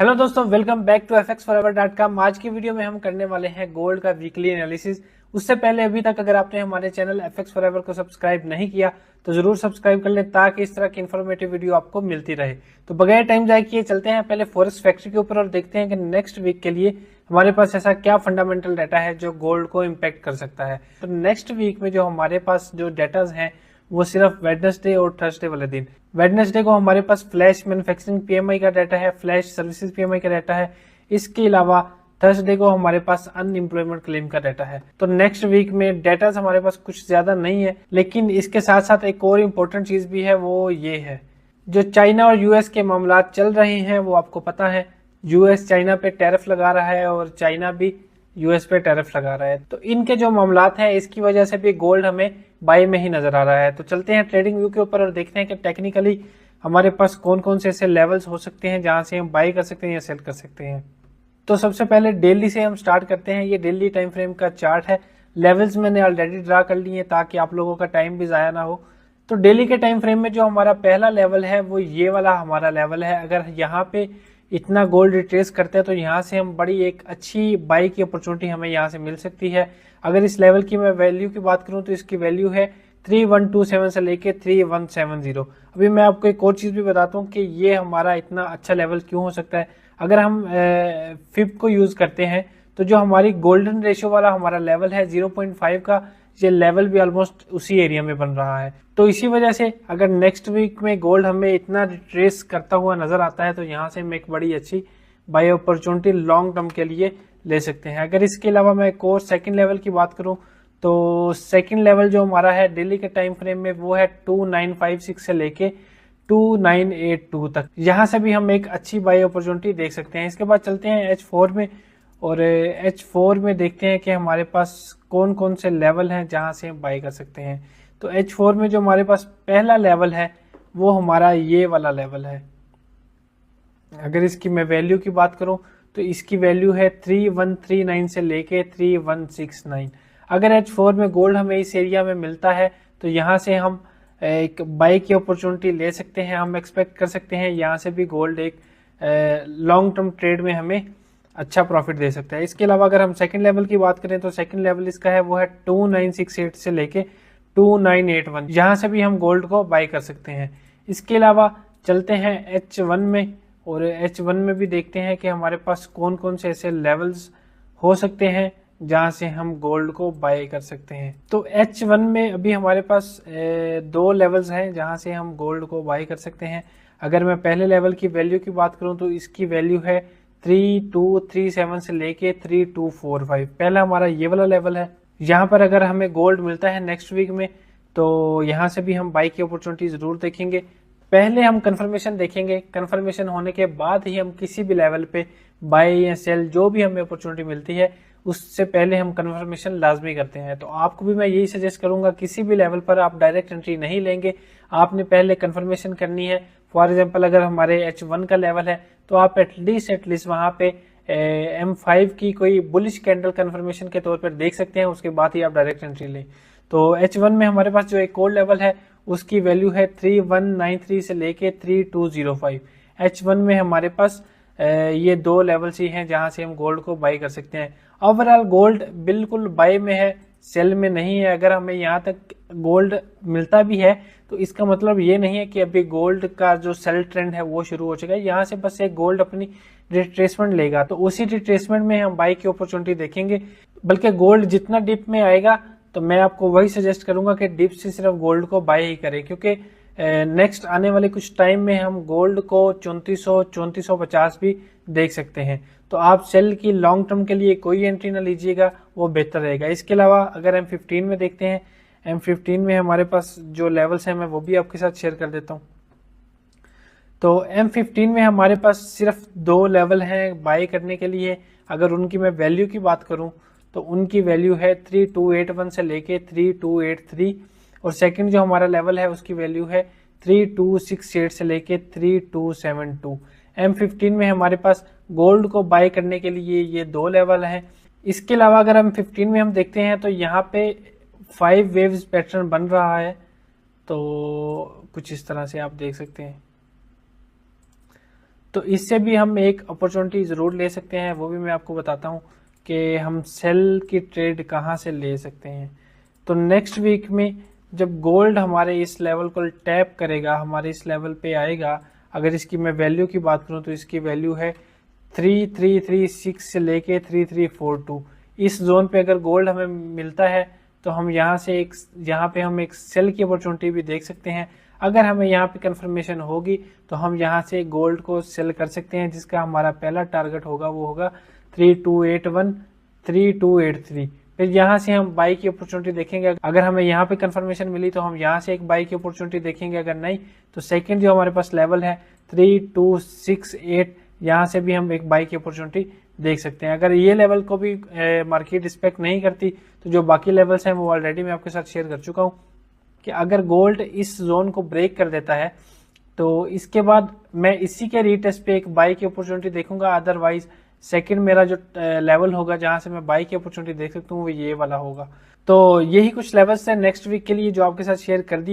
Hello दोस्तों, welcome back to fxforever.com। आज की वीडियो में हम करने वाले हैं गोल्ड का वीकली एनालिसिस। उससे पहले अभी तक अगर आपने हमारे चैनल FX Forever को सब्सक्राइब नहीं किया तो जरूर सब्सक्राइब कर लें ताकि इस तरह की इन्फॉर्मेटिव वीडियो आपको मिलती रहे। तो बगैर टाइम जाए किए चलते हैं पहले फॉरेक्स फैक्ट्री के ऊपर और देखते हैं कि नेक्स्ट वीक के लिए हमारे पास ऐसा क्या फंडामेंटल डाटा है जो गोल्ड को इम्पैक्ट कर सकता है। तो नेक्स्ट वीक में जो हमारे पास जो डाटाज हैं वो सिर्फ वेडनेसडे और थर्सडे वाले दिन। वेडनेसडे को हमारे पास फ्लैश मैन्युफैक्चरिंग पीएमआई का डाटा है, फ्लैश सर्विसेज पीएमआई का डाटा है। इसके अलावा थर्सडे को हमारे पास अनएम्प्लॉयमेंट क्लेम का डाटा है। तो नेक्स्ट वीक में डाटा हमारे पास कुछ ज्यादा नहीं है, लेकिन इसके साथ साथ एक और इम्पोर्टेंट चीज भी है, वो ये है जो चाइना और यूएस के मामला चल रहे हैं। वो आपको पता है यूएस चाइना पे टैरिफ लगा रहा है और चाइना भी यूएस पे टैरिफ लगा रहा है। तो इनके जो मामलात हैं इसकी वजह से भी गोल्ड हमें बाई में ही नजर आ रहा है। तो चलते हैं ट्रेडिंग व्यू के ऊपर और देखते हैं कि टेक्निकली हमारे पास कौन कौन से ऐसे लेवल्स हो सकते हैं जहां से हम बाई कर सकते हैं या सेल कर सकते हैं। तो सबसे पहले डेली से हम स्टार्ट करते हैं। ये डेली टाइम फ्रेम का चार्ट है। लेवल्स मैंने ऑलरेडी ड्रा कर लिए हैं ताकि आप लोगों का टाइम भी जाया ना हो। तो डेली के टाइम फ्रेम में जो हमारा पहला लेवल है वो ये वाला हमारा लेवल है। अगर यहाँ पे इतना गोल्ड रिट्रेस करते हैं तो यहाँ से हम बड़ी एक अच्छी बाई की अपॉर्चुनिटी हमें यहाँ से मिल सकती है। अगर इस लेवल की मैं वैल्यू की बात करूं तो इसकी वैल्यू है 3127 से लेके 3170। अभी मैं आपको एक और चीज भी बताता हूँ कि ये हमारा इतना अच्छा लेवल क्यों हो सकता है। अगर हम फिब को यूज करते हैं तो जो हमारी गोल्डन रेशियो वाला हमारा लेवल है 0.5 का, ये लेवल भी ऑलमोस्ट उसी एरिया में बन रहा है। तो इसी वजह से अगर नेक्स्ट वीक में गोल्ड हमें इतना रिट्रेस करता हुआ नजर आता है तो यहाँ से हम एक बड़ी अच्छी बाय अपॉर्चुनिटी लॉन्ग टर्म के लिए ले सकते हैं। अगर इसके अलावा मैं एक और सेकंड लेवल की बात करूं तो सेकंड लेवल जो हमारा है डेली के टाइम फ्रेम में वो है 2956 से लेके 2982 तक। यहाँ से भी हम एक अच्छी बाय अपॉर्चुनिटी देख सकते हैं। इसके बाद चलते हैं H4 में और H4 में देखते हैं कि हमारे पास कौन कौन से लेवल हैं जहां से हम बाय कर सकते हैं। तो H4 में जो हमारे पास पहला लेवल है वो हमारा ये वाला लेवल है। अगर इसकी मैं वैल्यू की बात करूं तो इसकी वैल्यू है 3139 से लेके 3169। अगर H4 में गोल्ड हमें इस एरिया में मिलता है तो यहाँ से हम एक बाई की अपॉर्चुनिटी ले सकते हैं। हम एक्सपेक्ट कर सकते हैं यहाँ से भी गोल्ड एक लॉन्ग टर्म ट्रेड में हमें अच्छा प्रॉफिट दे सकता है। इसके अलावा अगर हम सेकंड लेवल की बात करें तो सेकंड लेवल इसका है वो है 2968 से लेके 2981। यहाँ से भी हम गोल्ड को बाई कर सकते हैं। इसके अलावा चलते हैं H1 में और H1 में भी देखते हैं कि हमारे पास कौन कौन से ऐसे लेवल्स हो सकते हैं जहां से हम गोल्ड को बाय कर सकते हैं। तो H1 में अभी हमारे पास दो लेवल्स हैं जहां से हम गोल्ड को बाय कर सकते हैं। अगर मैं पहले लेवल की वैल्यू की बात करूं तो इसकी वैल्यू है 3237 से लेके 3245। पहला हमारा ये वाला लेवल है। यहाँ पर अगर हमें गोल्ड मिलता है नेक्स्ट वीक में तो यहाँ से भी हम बाई की अपॉर्चुनिटी जरूर देखेंगे। पहले हम कंफर्मेशन देखेंगे, कंफर्मेशन होने के बाद ही हम किसी भी लेवल पे बाय या सेल जो भी हमें अपॉर्चुनिटी मिलती है उससे पहले हम कंफर्मेशन लाजमी करते हैं। तो आपको भी मैं यही सजेस्ट करूंगा, किसी भी लेवल पर आप डायरेक्ट एंट्री नहीं लेंगे, आपने पहले कंफर्मेशन करनी है। फॉर एग्जांपल अगर हमारे H1 का लेवल है तो आप एटलीस्ट वहां पे M5 की कोई बुलिश कैंडल कंफर्मेशन के तौर पर देख सकते हैं, उसके बाद ही आप डायरेक्ट एंट्री लें। तो H1 में हमारे पास जो एक और लेवल है उसकी वैल्यू है 3193 से लेके 3205। H1 में हमारे पास ये दो लेवल्स ही हैं जहां से हम गोल्ड को बाई कर सकते हैं। ओवरऑल गोल्ड बिल्कुल बाई में है, सेल में नहीं है। अगर हमें यहाँ तक गोल्ड मिलता भी है तो इसका मतलब ये नहीं है कि अभी गोल्ड का जो सेल ट्रेंड है वो शुरू हो चुका है। यहाँ से बस एक गोल्ड अपनी रिट्रेसमेंट लेगा तो उसी रिट्रेसमेंट में हम बाई की अपॉर्चुनिटी देखेंगे। बल्कि गोल्ड जितना डिप में आएगा तो मैं आपको वही सजेस्ट करूंगा कि डिप से सिर्फ गोल्ड को बाय ही करें, क्योंकि नेक्स्ट आने वाले कुछ टाइम में हम गोल्ड को 3450 भी देख सकते हैं। तो आप सेल की लॉन्ग टर्म के लिए कोई एंट्री ना लीजिएगा, वो बेहतर रहेगा। इसके अलावा अगर M15 में देखते हैं, M15 में हमारे पास जो लेवल्स हैं मैं वो भी आपके साथ शेयर कर देता हूं। तो M15 में हमारे पास सिर्फ दो लेवल हैं बाय करने के लिए। अगर उनकी मैं वैल्यू की बात करूं तो उनकी वैल्यू है 3281 से लेके 3283 और सेकंड जो हमारा लेवल है उसकी वैल्यू है 3268 से लेके 3272। M15 में हमारे पास गोल्ड को बाय करने के लिए ये दो लेवल हैं। इसके अलावा अगर M15 में हम देखते हैं तो यहाँ पे 5 वेव्स पैटर्न बन रहा है। तो कुछ इस तरह से आप देख सकते हैं। तो इससे भी हम एक अपॉर्चुनिटी जरूर ले सकते हैं, वो भी मैं आपको बताता हूँ कि हम सेल की ट्रेड कहाँ से ले सकते हैं। तो नेक्स्ट वीक में जब गोल्ड हमारे इस लेवल को टैप करेगा, हमारे इस लेवल पे आएगा, अगर इसकी मैं वैल्यू की बात करूं तो इसकी वैल्यू है 3336 से लेके 3342। इस जोन पे अगर गोल्ड हमें मिलता है तो हम यहाँ पे हम एक सेल की अपॉर्चुनिटी भी देख सकते हैं। अगर हमें यहाँ पे कंफर्मेशन होगी तो हम यहाँ से गोल्ड को सेल कर सकते हैं, जिसका हमारा पहला टारगेट होगा वो होगा 3281 3283। फिर यहाँ से हम बाई की अपॉर्चुनिटी देखेंगे। अगर हमें यहाँ पे कंफर्मेशन मिली तो हम यहाँ से एक बाई की अपॉर्चुनिटी देखेंगे, अगर नहीं तो सेकंड जो हमारे पास लेवल है 3268, यहाँ से भी हम एक बाई की अपॉर्चुनिटी देख सकते हैं। अगर ये लेवल को भी मार्केट रिस्पेक्ट नहीं करती तो जो बाकी लेवल्स हैं वो ऑलरेडी मैं आपके साथ शेयर कर चुका हूँ कि अगर गोल्ड इस जोन को ब्रेक कर देता है तो इसके बाद मैं इसी के रीटेस्ट पे एक बाई की अपॉर्चुनिटी देखूंगा। अदरवाइज सेकंड मेरा जो लेवल होगा जहां से मैं बाई की अपॉर्चुनिटी देख सकता हूँ वो ये वाला होगा। तो यही कुछ लेवल्स हैं नेक्स्ट वीक के लिए जो आपके साथ शेयर कर दिए।